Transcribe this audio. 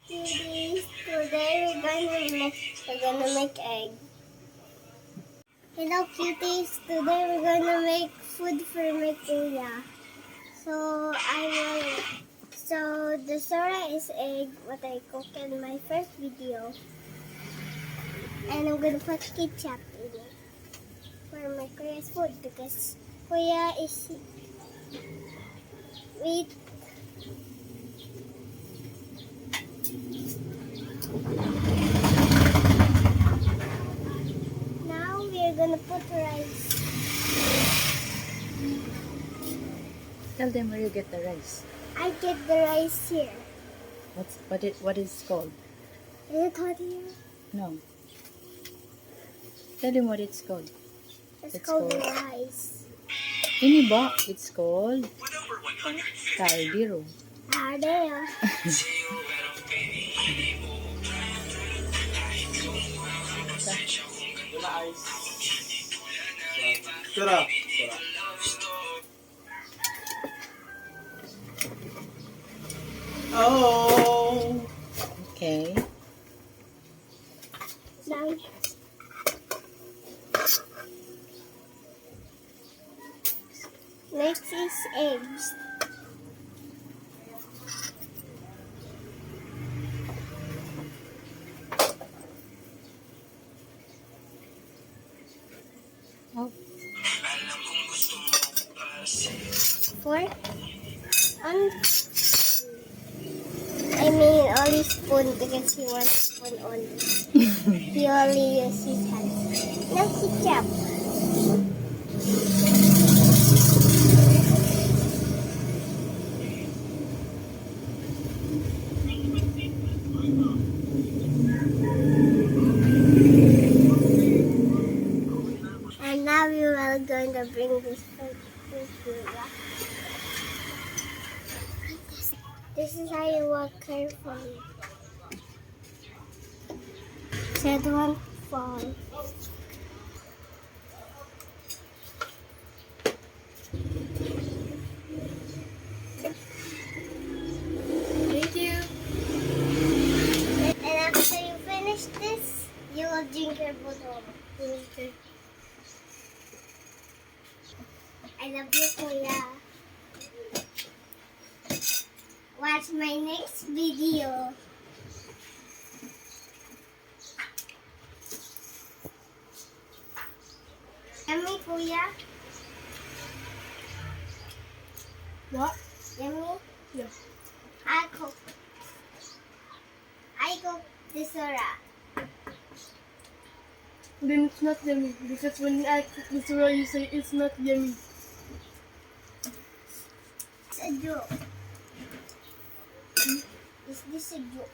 Cuties, today we're gonna make egg. Hello cuties, today we're gonna make food for my kuya. So the Sora is egg, what I cooked in my first video. And I'm gonna put ketchup in it for my kuya's food because kuya is with now we're gonna put rice. Tell them where you get the rice. I get the rice here. What is called? Is it hot here? No. Tell them what it's called. It's It's called called- rice. Ini ba? It's called caldero. Ah, there. Sarap. Oh. Okay. Now, next is eggs. Oh. Four. And I mean only spoon because he wants spoon only. He only uses his hands. Now ketchup. And now we are going to bring this food to you. This is how you walk carefully. So it won't fall. Thank you. And after you finish this, you will drink your bottle. Okay. I love you, Kuya. Watch my next video. Yummy, Kuya? What? Yummy? Yeah. I cook the Sora. Then it's not yummy because when I cook the sura, you say it's not yummy. It's a joke. Is this a joke?